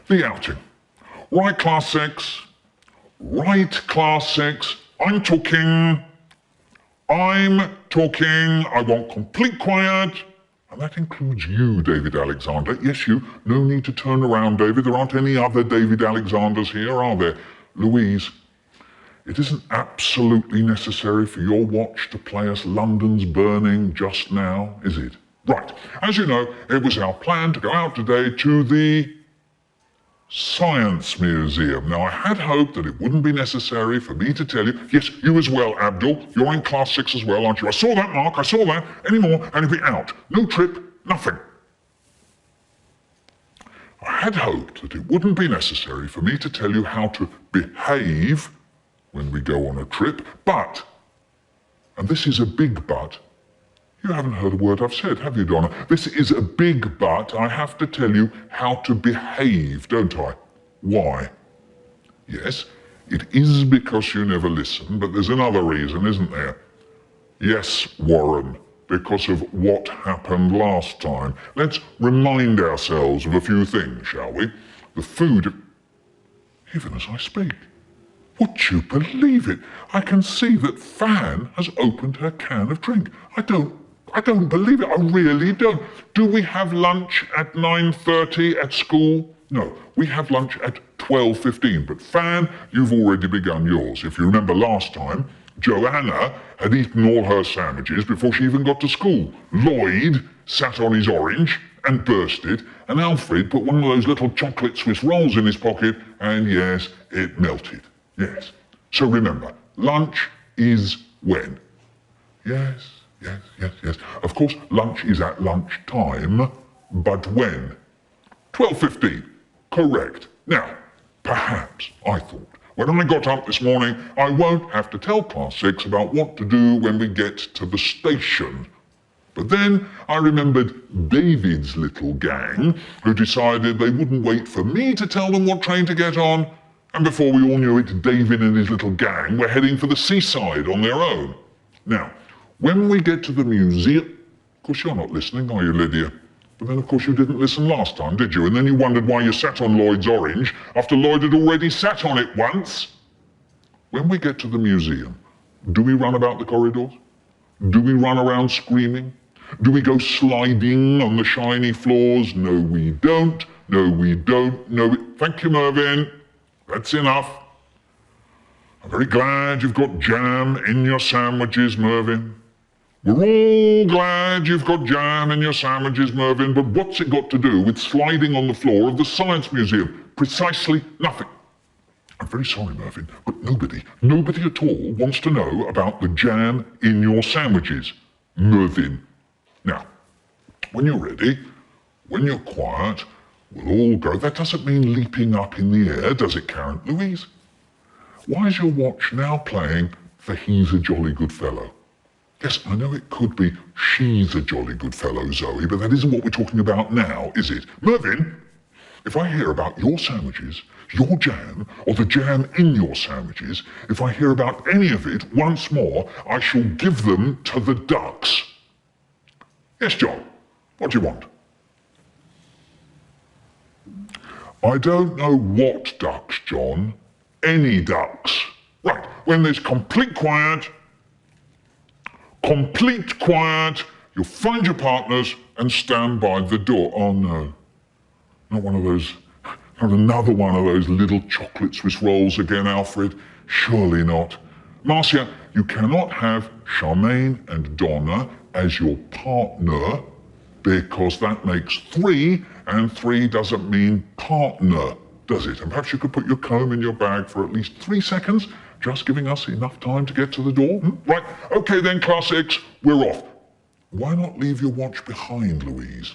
the outing. Right, class 6. Right, class 6. I'm talking. I want complete quiet. And that includes you, David Alexander. Yes, you. No need to turn around, David. There aren't any other David Alexanders here, are there? Louise, it isn't absolutely necessary for your watch to play us London's Burning just now, is it? Right. As you know, it was our plan to go out today to the Science Museum. Now, I had hoped that it wouldn't be necessary for me to tell you. Yes, you as well, Abdul. You're in class 6 as well, aren't you? I saw that, Mark. I saw that. Any more, and it'll be out. No trip, nothing. I had hoped that it wouldn't be necessary for me to tell you how to behave when we go on a trip, but, and this is a big but, you haven't heard a word I've said, have you, Donna? This is a big but. I have to tell you how to behave, don't I? Why? Yes, it is because you never listen, but there's another reason, isn't there? Yes, Warren, because of what happened last time. Let's remind ourselves of a few things, shall we? The food, even as I speak. Would you believe it? I can see that Fan has opened her can of drink. I don't believe it. I really don't. Do we have lunch at 9:30 at school? No, we have lunch at 12:15. But Fan, you've already begun yours. If you remember last time, Joanna had eaten all her sandwiches before she even got to school. Lloyd sat on his orange and burst it, and Alfred put one of those little chocolate Swiss rolls in his pocket, and yes, it melted. Yes. So remember, lunch is when? Yes. Of course, lunch is at lunchtime, but when? 12:15. Correct. Now, perhaps I thought, when I got up this morning, I won't have to tell class 6 about what to do when we get to the station. But then I remembered David's little gang, who decided they wouldn't wait for me to tell them what train to get on. And before we all knew it, David and his little gang were heading for the seaside on their own. Now, when we get to the museum, of course you're not listening, are you, Lydia? But then of course you didn't listen last time, did you? And then you wondered why you sat on Lloyd's orange after Lloyd had already sat on it once. When we get to the museum, do we run about the corridors? Do we run around screaming? Do we go sliding on the shiny floors? No, we don't. No, we don't. No, Thank you, Mervyn. That's enough. I'm very glad you've got jam in your sandwiches, Mervyn. We're all glad you've got jam in your sandwiches, Mervyn, but what's it got to do with sliding on the floor of the Science Museum? Precisely nothing. I'm very sorry, Mervyn, but nobody at all wants to know about the jam in your sandwiches, Mervyn. Now, when you're ready, when you're quiet, we'll all go. That doesn't mean leaping up in the air, does it, Karen? Louise? Why is your watch now playing for He's a Jolly Good Fellow? Yes, I know it could be She's a Jolly Good Fellow, Zoe, but that isn't what we're talking about now, is it? Mervyn, if I hear about your sandwiches, your jam, or the jam in your sandwiches, if I hear about any of it once more, I shall give them to the ducks. Yes, John, what do you want? I don't know what ducks, John. Any ducks. Right, when there's complete quiet, you'll find your partners and stand by the door. Oh no, not another one of those little chocolate Swiss rolls again, Alfred. Surely not. Marcia, you cannot have Charmaine and Donna as your partner because that makes 3, and 3 doesn't mean partner, does it? And perhaps you could put your comb in your bag for at least 3 seconds, just giving us enough time to get to the door. Right, okay then, class 6, we're off. Why not leave your watch behind, Louise?